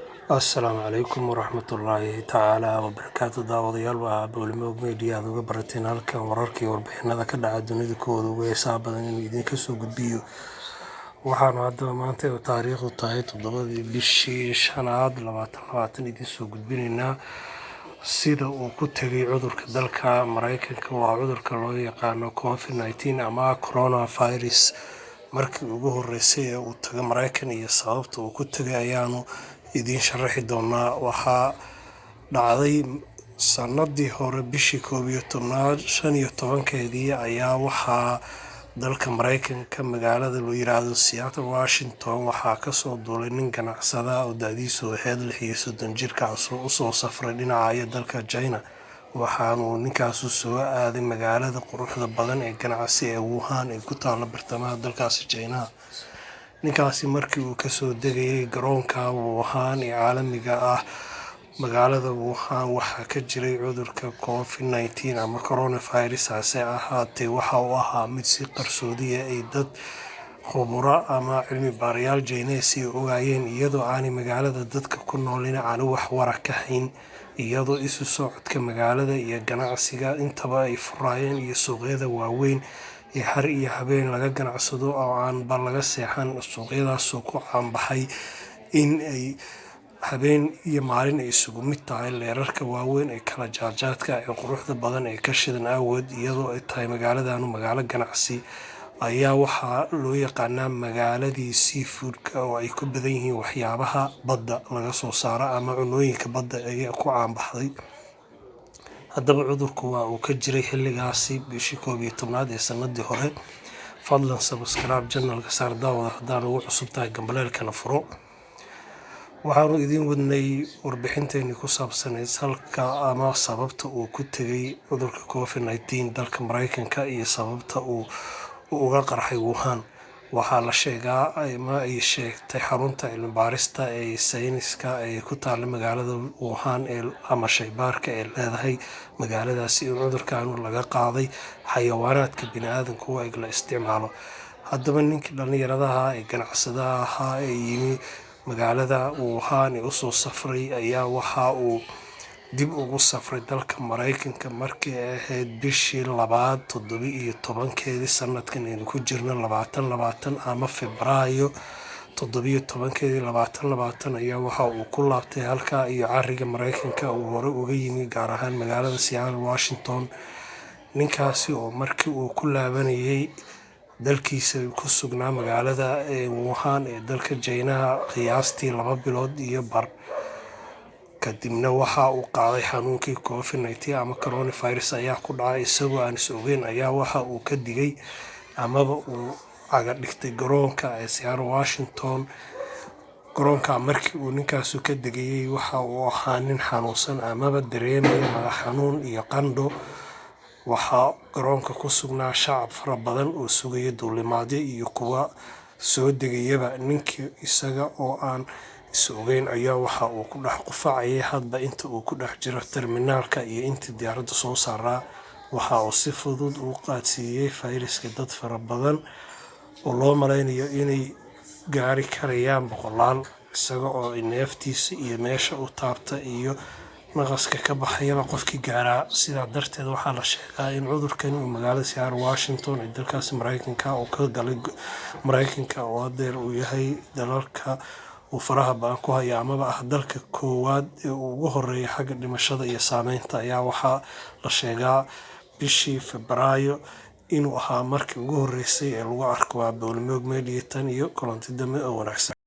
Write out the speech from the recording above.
Assalaamu calaykum waraxmatullaahi tacaala wabarakaatu daawadayaal waa Boolimoog Media aad uga barateen halkan wararkii warbixinada ka dhaca dunida kooda ugu xiisaha badan inuu idinka soo gudbiyo. Waxaanu haddaba maanta oo taariikhdu tahay 7 bishii shanaad 2020 idin soo gudbinaynaa sida uu ku tegay cudurka dalka Mareykanka. Waa cudurka loo yaqaano COVID-19 ama coronavirus. Markii ugu horeysay ee uu tagay Mareykan iyo sababta uu ku tagay ayaanu idin sharaxi doonaa. Waxaa dhacday sanadii hore bishii 15 ayaa waxaa dalka Mareykanka magaalada loo yiraahdo Seattle Washington waxaa kasoo duulay nin ganacsada oo da'diisu ahayd 36 jir kaasoo u soo safray dhinaca dalka China. waxaanu ninkaasu soo aaday magaalada quruxda badan ee ganacsi ee Wuhan ee ku taalla bartamaha dalkaasi China. ninkaasi markii uu kasoo degayay garoonka Wuhan ee caalamiga ah magaalada Wuhan waxaa ka jiray cudurka COVID-19 ama coronavirus hase ahaatee waxa uu ahaa mid si qarsoodi ah ay dad khubaro ama cilmi baarayaal Chinese ogaayeen iyadoo aanay magaalada dadka ku noolina aan wax wara ka hayn, iyadoo isu socodka magaalada iyo ganacsiga intaba ay furayeen iyo suuqyada waaweyn ee har iyo habeen laga ganacsado oo aan ba laga seexan. suuqyadaas oo ku caanbaxay in ay habeen iyo maalin ay isugu mid tahay leerarka waaweyn ee kala jaadka ee quruxda badan ee ka shidan awood, iyadoo ay tahay magaaladanu magaalo ganacsi ayaa waxaa loo yaqaanaa magaaladii seafoodka oo ay ku badan yihiin waxyaabaha badda laga soo saaro ama cunooyinka badda ee ku caanbaxday. haddaba cudurku waa uu ka jiray xilligaasi bishii 11 ee sanadii hore. fadlan subscribe channelka saar daawada haddaan ugu cusub tahay gambaleelkana furo. waxaanu idin wadnay warbixinteeni ku saabsaneyd halka ama sababta uu ku tegay cudurka COVID-19 dalka Mareykanka iyo sababta uu uga qarxay Wuhan. waxaa la sheegaa ama ay sheegtay xarunta cilmi baarista ee sayniska ee ku taalla magaalada Wuhan ama shaybaarka ee leedahay magaaladaasi in cudurkan laga qaaday xayawaanaadka bini'aadamka oo ay la isticmaalo. haddaba ninkii dhalinyaradaha ee ganacsadaha ahaa ee yimi magaalada Wuhan ee u soo safray ayaa waxa uu dib ugu safray dalka Mareykanka markii ay ahayd bishii labaad 17 sanadkan aynu ku jirno 2020 ama Febraayo 17 2020 ayaa waxa uu ku laabtay halka iyo cariga Mareykanka uu hore uga yimi gaar ahaan magaalada Seattle Washington. ninkaasi oo markii uu ku laabanayay dalkiisa ku sugnaa magaalada Wuhan ee dalka China qiyaastii 2 bilood iyo bar kadibna waxa uu qaaday xanuunkii COVID-19 ama coronavirus ayaa ku dhacay isagoo aan ogeyn ayaa waxa uu ka digay amaba uu aga dhigtay garoonka ee Seattle Washington. garoonka markii uu ninkaasu ka degayay waxa uu ahaa nin xanuunsan amaba dareemaya madax xanuun iyo qandho. waxaa garoonka ku sugnaa shacab fara badan oo sugaya duulimaadyo iyo kuwa soo degayaba. ninkii isaga oo aan ogeyn ayaa waxa uu ku dhex qufacayay hadba inta uu ku dhex jiro terminaalka iyo inta diyaaradda soo saaraa. waxa uu si fudud u qaadsiiyay fayraska dad fara badan oo loo maleynayo inay gaari karayaan boqolaal, isaga oo neeftiisa iyo meesha uu taabta iyo naqaska ka baxayaba qofkii gaaraa. sidaa darteed waxaa la sheegaa in cudurkan uu magaalada Seattle Washington ee dalkaasi Mareykanka uu ka galay Mareykanka oo hadeer uu yahay dalalka uu faraha baan ku haya amaba ah dalka koowaad ee ugu horeeya xagga dhimashada iyo saameynta. ayaa waxaa la sheegaa bishii Febraayo inuu ahaa markii ugu horeysay ee lagu arko. waa Boolimoog Media tan iyo kulanti dambe oo wanaagsan.